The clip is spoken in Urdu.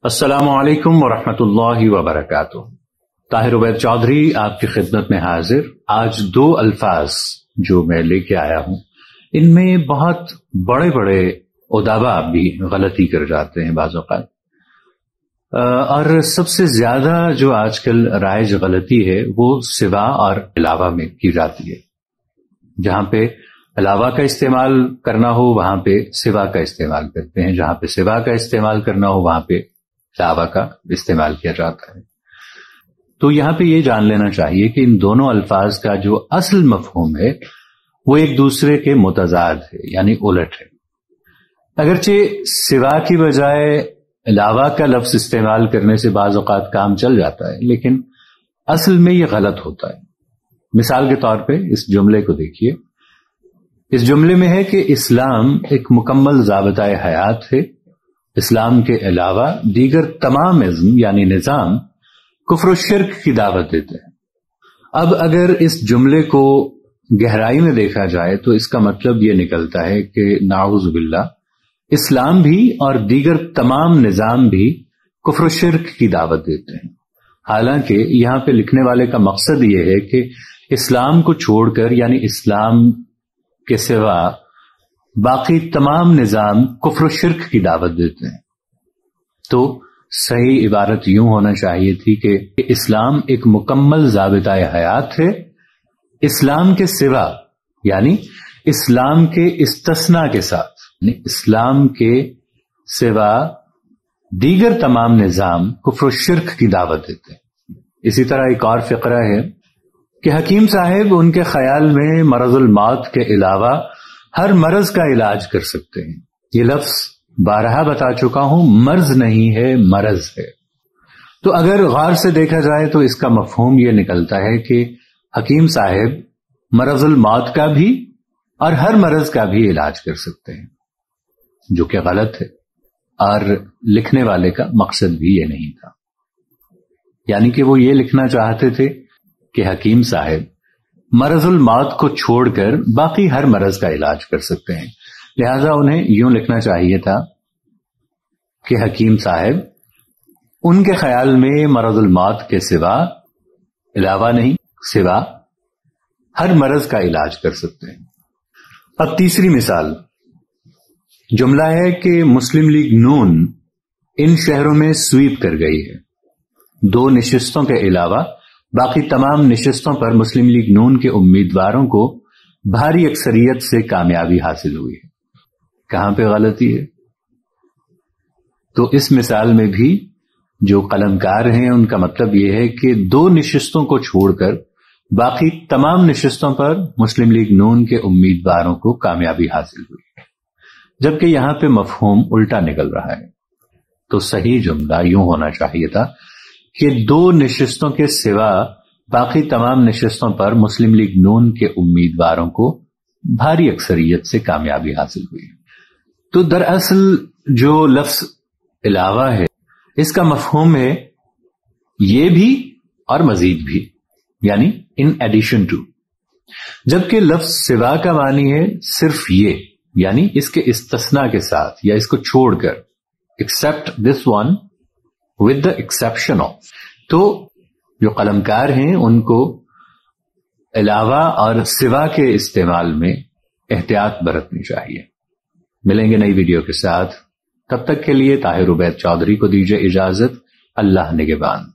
السلام علیکم ورحمۃ اللہ وبرکاتہ۔ طاہر عبید چودھری آپ کی خدمت میں حاضر۔ آج دو الفاظ جو میں لے کے آیا ہوں، ان میں بہت بڑے بڑے ادبا بھی غلطی کر جاتے ہیں بعض اوقات، اور سب سے زیادہ جو آج کل رائج غلطی ہے وہ سوا اور علاوہ میں کی جاتی ہے۔ جہاں پہ علاوہ کا استعمال کرنا ہو وہاں پہ سوا کا استعمال کرتے ہیں، جہاں پہ سوا کا استعمال کرنا ہو وہاں پہ علاوہ کا استعمال کیا جاتا ہے۔ تو یہاں پہ یہ جان لینا چاہیے کہ ان دونوں الفاظ کا جو اصل مفہوم ہے وہ ایک دوسرے کے متضاد ہے، یعنی الٹ ہے۔ اگرچہ سوا کی بجائے علاوہ کا لفظ استعمال کرنے سے بعض اوقات کام چل جاتا ہے، لیکن اصل میں یہ غلط ہوتا ہے۔ مثال کے طور پہ اس جملے کو دیکھیے۔ اس جملے میں ہے کہ اسلام ایک مکمل ضابطۂ حیات ہے، اسلام کے علاوہ دیگر تمام ازم یعنی نظام کفر و شرک کی دعوت دیتے ہیں۔ اب اگر اس جملے کو گہرائی میں دیکھا جائے تو اس کا مطلب یہ نکلتا ہے کہ نعوذ باللہ اسلام بھی اور دیگر تمام نظام بھی کفر و شرک کی دعوت دیتے ہیں۔ حالانکہ یہاں پہ لکھنے والے کا مقصد یہ ہے کہ اسلام کو چھوڑ کر یعنی اسلام کے سوا باقی تمام نظام کفر و شرک کی دعوت دیتے ہیں۔ تو صحیح عبارت یوں ہونا چاہیے تھی کہ اسلام ایک مکمل ضابطۂ حیات ہے، اسلام کے سوا یعنی اسلام کے استثناء کے ساتھ، یعنی اسلام کے سوا دیگر تمام نظام کفر و شرک کی دعوت دیتے ہیں۔ اسی طرح ایک اور فقرہ ہے کہ حکیم صاحب ان کے خیال میں مرض الموت کے علاوہ ہر مرض کا علاج کر سکتے ہیں۔ یہ لفظ بارہا بتا چکا ہوں، مرض نہیں ہے، مرض ہے۔ تو اگر غور سے دیکھا جائے تو اس کا مفہوم یہ نکلتا ہے کہ حکیم صاحب مرض الموت کا بھی اور ہر مرض کا بھی علاج کر سکتے ہیں، جو کہ غلط ہے، اور لکھنے والے کا مقصد بھی یہ نہیں تھا۔ یعنی کہ وہ یہ لکھنا چاہتے تھے کہ حکیم صاحب مرض الموت کو چھوڑ کر باقی ہر مرض کا علاج کر سکتے ہیں، لہذا انہیں یوں لکھنا چاہیے تھا کہ حکیم صاحب ان کے خیال میں مرض الموت کے سوا، علاوہ نہیں، سوا ہر مرض کا علاج کر سکتے ہیں۔ اب تیسری مثال، جملہ ہے کہ مسلم لیگ نون ان شہروں میں سویپ کر گئی ہے، 2 نشستوں کے علاوہ باقی تمام نشستوں پر مسلم لیگ نون کے امیدواروں کو بھاری اکثریت سے کامیابی حاصل ہوئی ہے۔ کہاں پہ غلطی ہے؟ تو اس مثال میں بھی جو قلمکار ہیں ان کا مطلب یہ ہے کہ 2 نشستوں کو چھوڑ کر باقی تمام نشستوں پر مسلم لیگ نون کے امیدواروں کو کامیابی حاصل ہوئی، جبکہ یہاں پہ مفہوم الٹا نکل رہا ہے۔ تو صحیح جملہ یوں ہونا چاہیے تھا کہ 2 نشستوں کے سوا باقی تمام نشستوں پر مسلم لیگ نون کے امیدواروں کو بھاری اکثریت سے کامیابی حاصل ہوئی۔ تو دراصل جو لفظ علاوہ ہے اس کا مفہوم ہے یہ بھی اور مزید بھی، یعنی ان ایڈیشن ٹو، جبکہ لفظ سوا کا معنی ہے صرف یہ، یعنی اس کے استثناء کے ساتھ یا اس کو چھوڑ کر، accept this one with the exception of۔ تو جو قلمکار ہیں ان کو علاوہ اور سوا کے استعمال میں احتیاط برتنی چاہیے۔ ملیں گے نئی ویڈیو کے ساتھ، تب تک کے لیے طاہر عبید چودھری کو دیجیے اجازت۔ اللہ نگہبان۔